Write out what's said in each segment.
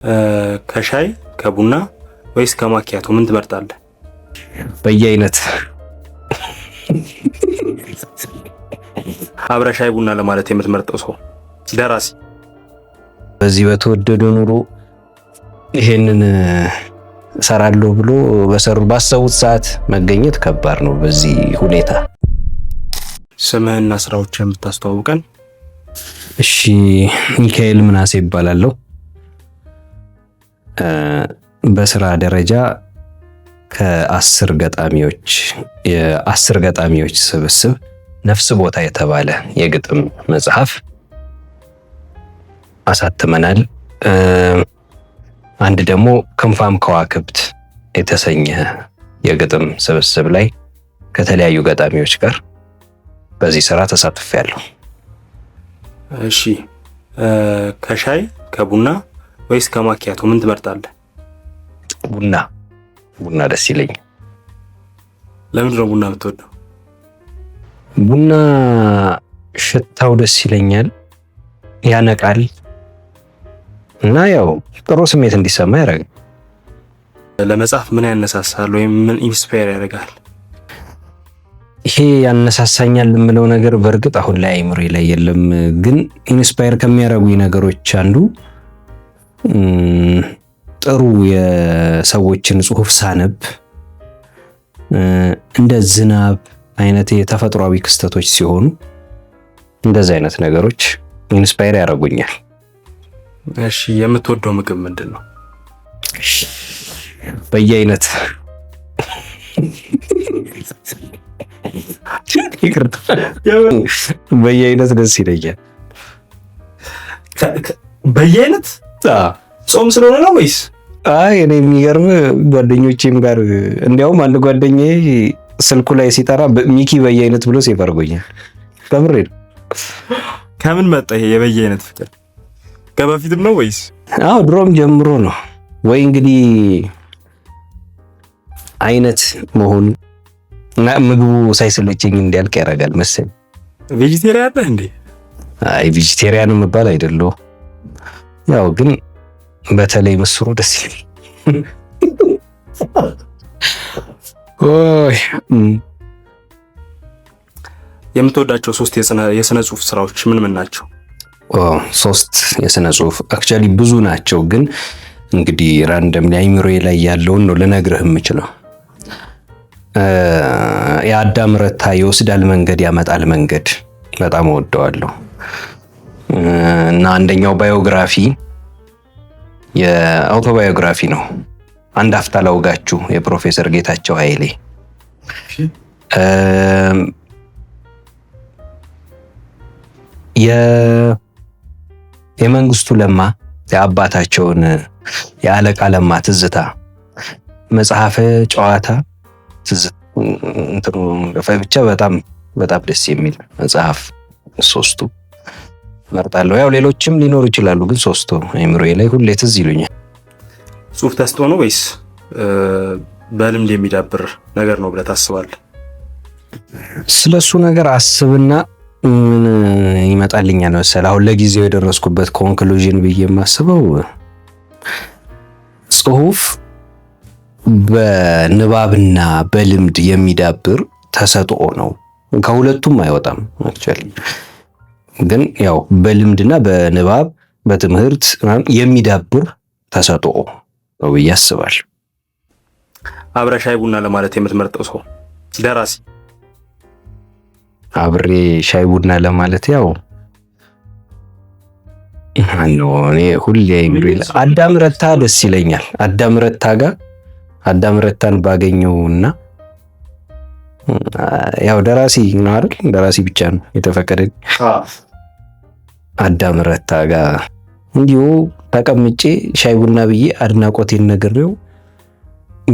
ከሻይ ከቡና ወይስ ከማኪያቶ ምን ትመርጣለህ? በየአይነት አብረ ሻይ ቡና ለማለት የምትመርጠው ሰው ደራሲ። በዚህ በተወደደ ኑሮ ይሄንን እሰራለሁ ብሎ ባሰቡት ሰዓት መገኘት ከባድ ነው። በዚህ ሁኔታ ስምህና ስራዎችን የምታስተዋውቀን? እሺ፣ ሚካኤል ምናሴ ይባላለሁ። በስራ ደረጃ የአስር ገጣሚዎች ስብስብ ነፍስ ቦታ የተባለ የግጥም መጽሐፍ አሳትመናል። አንድ ደግሞ ክንፋም ከዋክብት የተሰኘ የግጥም ስብስብ ላይ ከተለያዩ ገጣሚዎች ጋር በዚህ ስራ ተሳትፌያለሁ። እሺ፣ ከሻይ ከቡና ወይስ ከማኪያቶ ምን ትመርጣለህ? ቡና ደስ ይለኛል። ለምንድን ነው ቡና የምትወደው? ቡና ሽታው ደስ ይለኛል፣ ያነቃል እና ያው ጥሩ ስሜት እንዲሰማ ያደርጋል። ለመጻፍ ምን ያነሳሳል ወይም ምን ኢንስፓየር ያደርጋል? ይሄ ያነሳሳኛል የምለው ነገር በእርግጥ አሁን ላይ አይምሬ ላይ የለም፣ ግን ኢንስፓየር ከሚያደርጉኝ ነገሮች አንዱ ጥሩ የሰዎችን ጽሁፍ ሳነብ እንደ ዝናብ አይነት የተፈጥሯዊ ክስተቶች ሲሆኑ እንደዚህ አይነት ነገሮች ኢንስፓየር ያደርጉኛል። እሺ፣ የምትወደው ምግብ ምንድን ነው? በየአይነት በየአይነት ደስ ይለኛል። በየአይነት ጾም ስለሆነ ነው ወይስ? አይ እኔ የሚገርም ጓደኞቼም ጋር እንዲያውም አንድ ጓደኛዬ ስልኩ ላይ ሲጠራ ሚኪ በየአይነት ብሎ ሴቭ አድርጎኛል። ከምሬ ነው። ከምን መጣ ይሄ የበየአይነት ፍቅር? ከበፊትም ነው ወይስ? አዎ ድሮም ጀምሮ ነው። ወይ እንግዲህ አይነት መሆን እና ምግቡ ሳይሰለቸኝ እንዲያልቅ ያደርጋል መሰለኝ። ቬጂቴሪያን ነህ እንዴ? አይ ቬጂቴሪያን የምባል አይደለሁ። ያው ግን በተለይ ምስሩ ደስ ይላል። ኦይ የምትወዳቸው ሶስት የስነ ጽሁፍ ስራዎች ምን ምን ናቸው? ሶስት የስነ ጽሁፍ አክቹአሊ ብዙ ናቸው፣ ግን እንግዲህ ራንደም አይምሮዬ ላይ ያለውን ነው ልነግርህ የምችለው። የአዳም ረታ ይወስዳል መንገድ ያመጣል መንገድ በጣም እወደዋለሁ እና አንደኛው ባዮግራፊ የአውቶባዮግራፊ ነው። አንድ አፍታ ላውጋችሁ የፕሮፌሰር ጌታቸው ኃይሌ የመንግስቱ ለማ የአባታቸውን የአለቃ ለማ ትዝታ መጽሐፈ ጨዋታ ብቻ በጣም ደስ የሚል መጽሐፍ ሶስቱ መርጣለሁ። ያው ሌሎችም ሊኖሩ ይችላሉ፣ ግን ሶስቱ አይምሮዬ ላይ ሁሌ ትዝ ይሉኛል። ጽሁፍ ተስጦ ነው ወይስ በልምድ የሚዳብር ነገር ነው ብለህ ታስባለህ? ስለሱ ነገር አስብና ምን ይመጣልኛል መሰለህ? አሁን ለጊዜው የደረስኩበት ኮንክሉዥን ብዬ የማስበው ጽሁፍ በንባብና በልምድ የሚዳብር ተሰጥኦ ነው። ከሁለቱም አይወጣም አክቹአሊ፣ ግን ያው በልምድና በንባብ በትምህርት የሚዳብር ተሰጥኦ ነው ብዬ አስባለሁ። አብረ ሻይ ቡና ለማለት የምትመርጠው ሰው ደራሲ? አብሬ ሻይ ቡና ለማለት ያው እኔ ሁሌ አዳም ረታ ደስ ይለኛል። አዳም ረታን ባገኘውና ያው ደራሲ ነው አይደል? ደራሲ ብቻ ነው የተፈቀደ። አዳም ረታ ጋር እንዲሁ ተቀምጬ ሻይ ቡና ብዬ አድናቆቴን ነግሬው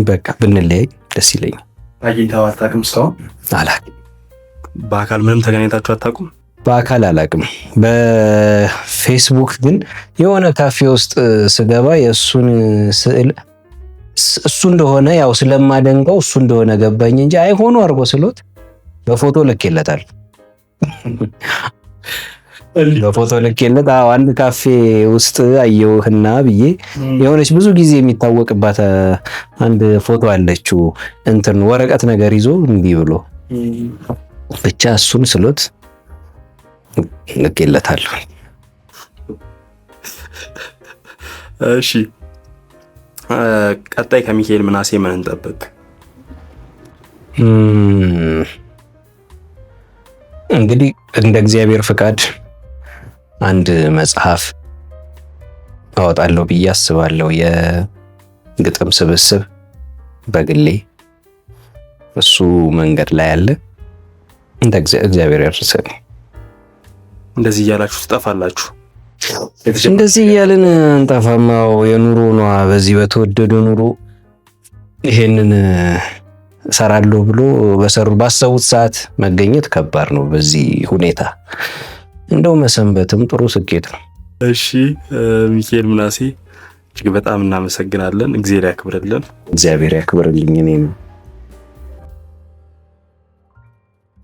በቃ ብንለያይ ደስ ይለኛል። አግኝተኸው አታውቅም? ሰው አላውቅም። በአካል ምንም ተገናኝታችሁ አታውቁም? በአካል አላውቅም። በፌስቡክ ግን የሆነ ካፌ ውስጥ ስገባ የእሱን ስዕል እሱ እንደሆነ ያው ስለማደንቀው እሱ እንደሆነ ገባኝ እንጂ አይሆኑ አድርጎ ስሎት በፎቶ ልኬለታል። በፎቶ ልኬለት አንድ ካፌ ውስጥ አየውህና ብዬ የሆነች ብዙ ጊዜ የሚታወቅባት አንድ ፎቶ አለችው። እንትን ወረቀት ነገር ይዞ እንዲህ ብሎ ብቻ እሱን ስሎት ልኬለታለሁ። እሺ ቀጣይ ከሚካኤል ምናሴ ምን እንጠብቅ? እንግዲህ እንደ እግዚአብሔር ፍቃድ አንድ መጽሐፍ አወጣለሁ ብዬ አስባለሁ። የግጥም ስብስብ በግሌ እሱ መንገድ ላይ አለ። እንደ እግዚአብሔር ያርሰን። እንደዚህ እያላችሁ ትጠፋላችሁ። እንደዚህ እያልን እንጠፋማው። የኑሮ ነው በዚህ በተወደደ ኑሮ ይሄንን እሰራለሁ ብሎ ባሰቡት ሰዓት መገኘት ከባድ ነው። በዚህ ሁኔታ እንደው መሰንበትም ጥሩ ስኬት ነው። እሺ ሚካኤል ምናሴ እጅግ በጣም እናመሰግናለን። እግዚአብሔር ያክብርልን። እግዚአብሔር ያክብርልኝ። እኔም